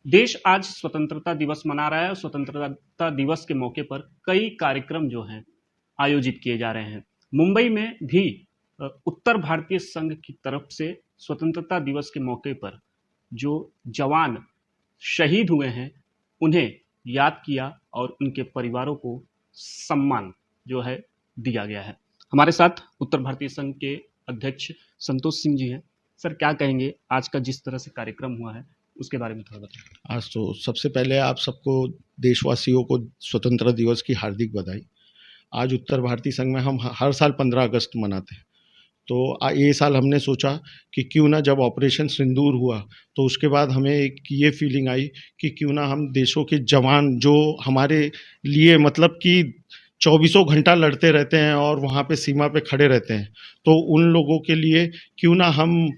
देश आज स्वतंत्रता दिवस मना रहा है और स्वतंत्रता दिवस के मौके पर कई कार्यक्रम जो हैं आयोजित किए जा रहे हैं। मुंबई में भी उत्तर भारतीय संघ की तरफ से स्वतंत्रता दिवस के मौके पर जो जवान शहीद हुए हैं उन्हें याद किया और उनके परिवारों को सम्मान जो है दिया गया है। हमारे साथ उत्तर भारतीय संघ के अध्यक्ष संतोष सिंह जी हैं। सर, क्या कहेंगे आज का जिस तरह से कार्यक्रम हुआ है उसके बारे में थोड़ा बताएं। आज तो सबसे पहले आप सबको, देशवासियों को स्वतंत्रता दिवस की हार्दिक बधाई। आज उत्तर भारतीय संघ में हम हर साल 15 अगस्त मनाते हैं। तो ये साल हमने सोचा कि क्यों ना, जब ऑपरेशन सिंदूर हुआ तो उसके बाद हमें एक ये फीलिंग आई कि क्यों ना हम देशों के जवान जो हमारे लिए मतलब कि चौबीसों घंटा लड़ते रहते हैं और वहाँ पे सीमा पे खड़े रहते हैं, तो उन लोगों के लिए क्यों ना हम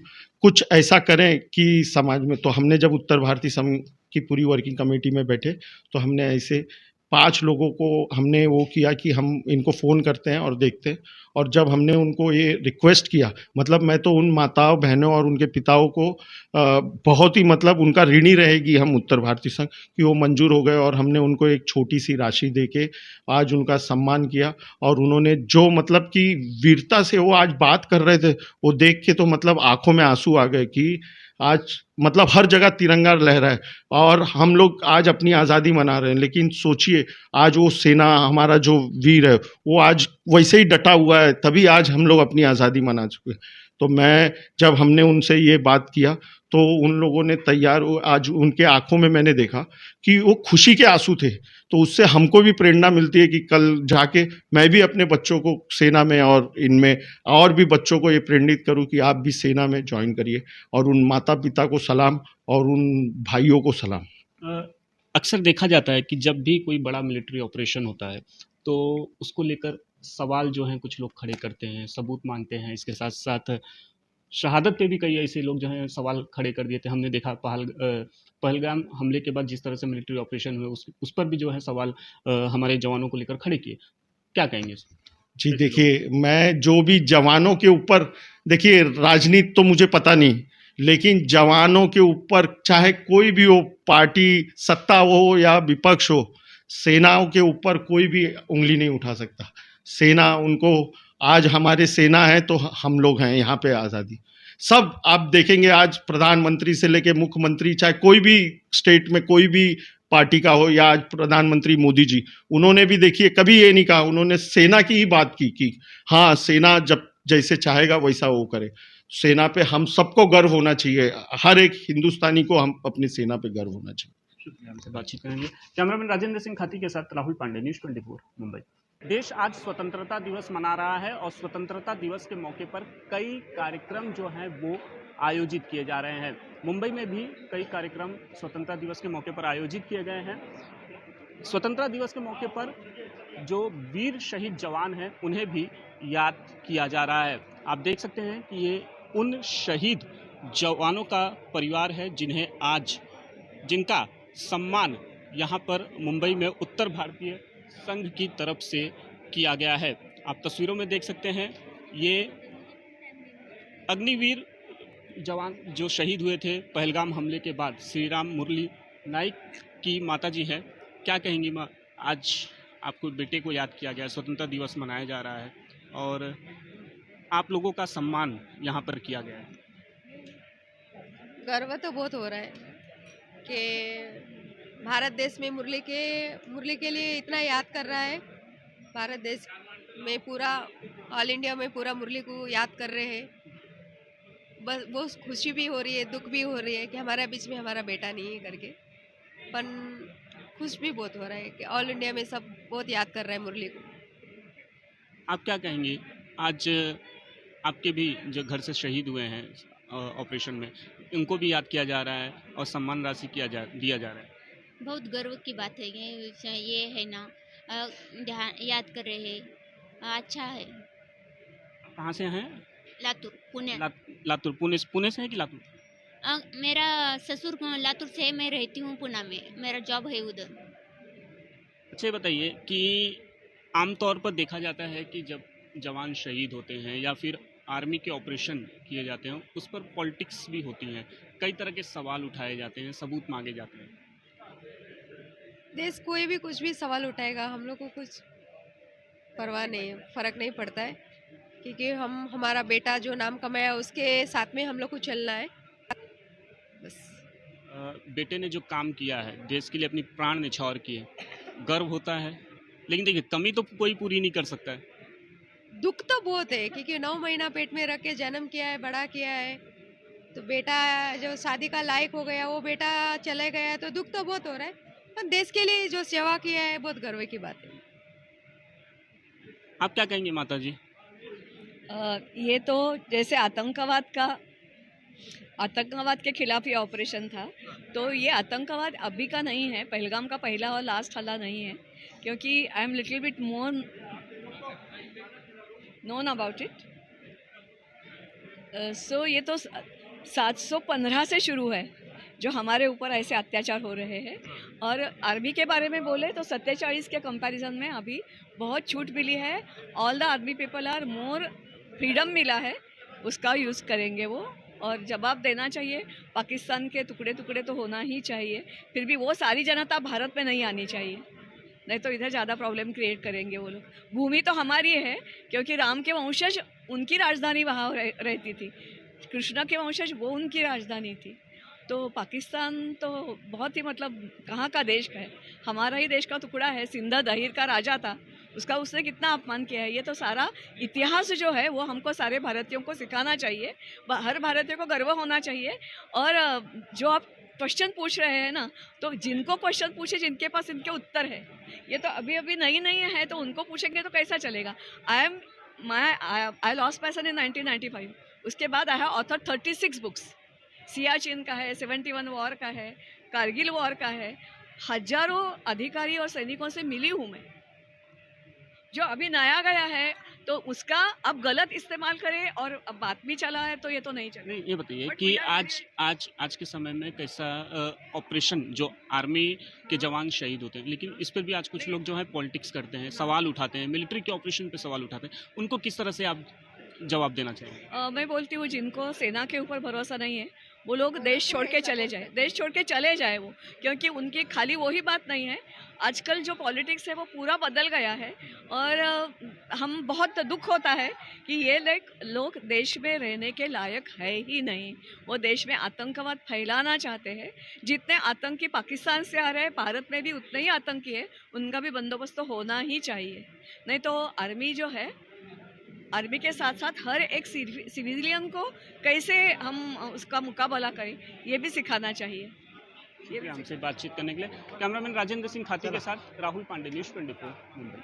कुछ ऐसा करें कि समाज में। तो हमने जब उत्तर भारतीय संघ की पूरी वर्किंग कमेटी में बैठे तो हमने ऐसे 5 लोगों को हमने वो किया कि हम इनको फ़ोन करते हैं और देखते हैं। और जब हमने उनको ये रिक्वेस्ट किया, मतलब मैं तो उन माताओं बहनों और उनके पिताओं को बहुत ही मतलब उनका ऋणी रहेगी हम उत्तर भारतीय संघ, कि वो मंजूर हो गए और हमने उनको एक छोटी सी राशि दे के आज उनका सम्मान किया। और उन्होंने जो मतलब कि वीरता से वो आज बात कर रहे थे, वो देख के तो मतलब आंखों में आंसू आ गए कि आज मतलब हर जगह तिरंगा लहरा है और हम लोग आज अपनी आज़ादी मना रहे हैं। लेकिन सोचिए, आज वो सेना, हमारा जो वीर है, वो आज वैसे ही डटा हुआ है, तभी आज हम लोग अपनी आज़ादी मना चुके हैं। तो मैं, जब हमने उनसे ये बात किया तो उन लोगों ने तैयार, आज उनके आंखों में मैंने देखा कि वो खुशी के आंसू थे। तो उससे हमको भी प्रेरणा मिलती है कि कल जाके मैं भी अपने बच्चों को सेना में और इनमें और भी बच्चों को ये प्रेरित करूं कि आप भी सेना में ज्वाइन करिए। और उन माता पिता को सलाम और उन भाइयों को सलाम। अक्सर देखा जाता है कि जब भी कोई बड़ा मिलिट्री ऑपरेशन होता है तो उसको लेकर सवाल जो हैं कुछ लोग खड़े करते हैं, सबूत मांगते हैं। इसके साथ साथ शहादत पे भी कई ऐसे लोग जो हैं सवाल खड़े कर दिए थे। हमने देखा पहलगाम हमले के बाद जिस तरह से मिलिट्री ऑपरेशन हुए उस पर भी जो है सवाल हमारे जवानों को लेकर खड़े किए। क्या कहेंगे इस जी ऐसे लोगों देखिए, मैं जो भी जवानों के ऊपर, देखिए राजनीति तो मुझे पता नहीं, लेकिन जवानों के ऊपर चाहे कोई भी हो, पार्टी सत्ता हो या विपक्ष हो, सेनाओं के ऊपर कोई भी उंगली नहीं उठा सकता। सेना उनको, आज हमारे सेना है तो हम लोग हैं यहाँ पे आज़ादी। सब आप देखेंगे, आज प्रधानमंत्री से लेके मुख्यमंत्री, चाहे कोई भी स्टेट में कोई भी पार्टी का हो, या आज प्रधानमंत्री मोदी जी, उन्होंने भी देखिए कभी ये नहीं कहा, उन्होंने सेना की ही बात की कि हाँ, सेना जब जैसे चाहेगा वैसा वो करे। सेना पे हम सबको गर्व होना चाहिए, हर एक हिंदुस्तानी को हम अपनी सेना पे गर्व होना चाहिए। शुक्रिया, हमसे बातचीत करेंगे। कैमरामैन राजेंद्र सिंह खाती के साथ राहुल पांडे, न्यूज़ 24 मुंबई। देश आज स्वतंत्रता दिवस मना रहा है और स्वतंत्रता दिवस के मौके पर कई कार्यक्रम जो हैं वो आयोजित किए जा रहे हैं। मुंबई में भी कई कार्यक्रम स्वतंत्रता दिवस के मौके पर आयोजित किए गए हैं। स्वतंत्रता दिवस के मौके पर जो वीर शहीद जवान हैं उन्हें भी याद किया जा रहा है। आप देख सकते हैं कि ये उन शहीद जवानों का परिवार है जिनका सम्मान यहाँ पर मुंबई में उत्तर भारतीय संघ की तरफ से किया गया है। आप तस्वीरों में देख सकते हैं, ये अग्निवीर जवान जो शहीद हुए थे पहलगाम हमले के बाद, श्री राम मुरली नाइक की माताजी हैं। क्या कहेंगी माँ, आज आपको बेटे को याद किया गया, स्वतंत्रता दिवस मनाया जा रहा है और आप लोगों का सम्मान यहाँ पर किया गया है। गर्व तो बहुत हो रहा है कि भारत देश में मुरली के लिए इतना याद कर रहा है। भारत देश में पूरा, ऑल इंडिया में पूरा मुरली को याद कर रहे हैं। बस बहुत खुशी भी हो रही है, दुख भी हो रही है कि हमारे बीच में हमारा बेटा नहीं है करके, पर खुश भी बहुत हो रहा है कि ऑल इंडिया में सब बहुत याद कर रहा है मुरली को। आप क्या कहेंगे, आज आपके भी जो घर से शहीद हुए हैं ऑपरेशन में, उनको भी याद किया जा रहा है और सम्मान राशि दिया जा रहा है। बहुत गर्व की बात है ये है ना, याद कर रहे हैं, अच्छा है। कहाँ से हैं? लातूर, पुणे। लातूर, पुणे से है कि लातूर? मेरा ससुर लातूर से है, मैं रहती हूँ पुणे में, मेरा जॉब है उधर। अच्छा, बताइए कि आमतौर पर देखा जाता है कि जब जवान शहीद होते हैं या फिर आर्मी के ऑपरेशन किए जाते हैं उस पर पॉलिटिक्स भी होती हैं, कई तरह के सवाल उठाए जाते हैं, सबूत मांगे जाते हैं। देश कोई भी कुछ भी सवाल उठाएगा, हम लोग को कुछ परवाह नहीं है, फर्क नहीं पड़ता है, क्योंकि हम हमारा बेटा जो नाम कमाया उसके साथ में हम लोग को चलना है बस। बेटे ने जो काम किया है, देश के लिए अपनी प्राण न्यौछावर किए, गर्व होता है, लेकिन देखिए कमी तो कोई पूरी नहीं कर सकता है। दुख तो बहुत है, क्योंकि 9 महीना पेट में रख के जन्म किया है, बड़ा किया है, तो बेटा जो शादी का लायक हो गया वो बेटा चले गया, तो दुख तो बहुत हो रहा है, पर देश के लिए जो सेवा किया है बहुत गर्व की बात है। आप क्या कहेंगे माता जी? ये तो जैसे आतंकवाद के खिलाफ ये ऑपरेशन था, तो ये आतंकवाद अभी का नहीं है, पहलगाम का पहला और लास्ट वाला नहीं है, क्योंकि I am little bit more known about it. So ये तो 715 से शुरू है जो हमारे ऊपर ऐसे अत्याचार हो रहे हैं, और आर्मी के बारे में बोले तो 47 के कंपैरिजन में अभी बहुत छूट मिली है। All the army people are more freedom मिला है, उसका यूज़ करेंगे वो, और जवाब देना चाहिए। पाकिस्तान के टुकड़े टुकड़े तो होना ही चाहिए, फिर भी वो सारी जनता भारत में नहीं आनी चाहिए, नहीं तो इधर ज़्यादा प्रॉब्लम क्रिएट करेंगे वो लोग। भूमि तो हमारी है, क्योंकि राम के वंशज उनकी राजधानी वहाँ रहती थी, कृष्ण के वंशज वो उनकी राजधानी थी, तो पाकिस्तान तो बहुत ही मतलब कहाँ का देश है, हमारा ही देश का टुकड़ा है। सिंध दहिर का राजा था, उसका उसने कितना अपमान किया है। ये तो सारा इतिहास जो है वो हमको सारे भारतीयों को सिखाना चाहिए, हर भारतीय को गर्व होना चाहिए। और जो आप क्वेश्चन पूछ रहे हैं ना, तो जिनको क्वेश्चन पूछे जिनके पास इनके उत्तर है, ये तो अभी अभी नई है, तो उनको पूछेंगे तो कैसा चलेगा। आई लॉस्ट माय सन इन 1995, उसके बाद I have author 36 books. Siachen का है, 71 वॉर का है, कारगिल वॉर का है, हजारों अधिकारी और सैनिकों से मिली हूँ मैं। जो अभी नया गया है तो उसका अब गलत इस्तेमाल करे और अब बात भी चला है, तो ये तो नहीं चले। नहीं, ये बताइए कि आज के समय में कैसा ऑपरेशन, जो आर्मी के जवान शहीद होते हैं, लेकिन इस पर भी आज कुछ लोग जो है पॉलिटिक्स करते हैं, सवाल उठाते हैं, मिलिट्री के ऑपरेशन पे सवाल उठाते हैं, उनको किस तरह से आप जवाब देना चाहिए? मैं बोलती हूँ जिनको सेना के ऊपर भरोसा नहीं है वो लोग देश छोड़ के चले जाए, देश छोड़ के चले जाए वो, क्योंकि उनकी खाली वही बात नहीं है। आजकल जो पॉलिटिक्स है वो पूरा बदल गया है, और हम बहुत दुख होता है कि ये लोग देश में रहने के लायक है ही नहीं। वो देश में आतंकवाद फैलाना चाहते हैं। जितने आतंकी पाकिस्तान से आ रहे हैं, भारत में भी उतने ही आतंकी है, उनका भी बंदोबस्त तो होना ही चाहिए। नहीं तो आर्मी के साथ साथ हर एक सिविलियन को कैसे हम उसका मुकाबला करें, ये भी सिखाना चाहिए। हमसे बातचीत करने के लिए कैमरामैन राजेंद्र सिंह खाती के साथ राहुल पांडे, न्यूज़ 24 मुंबई।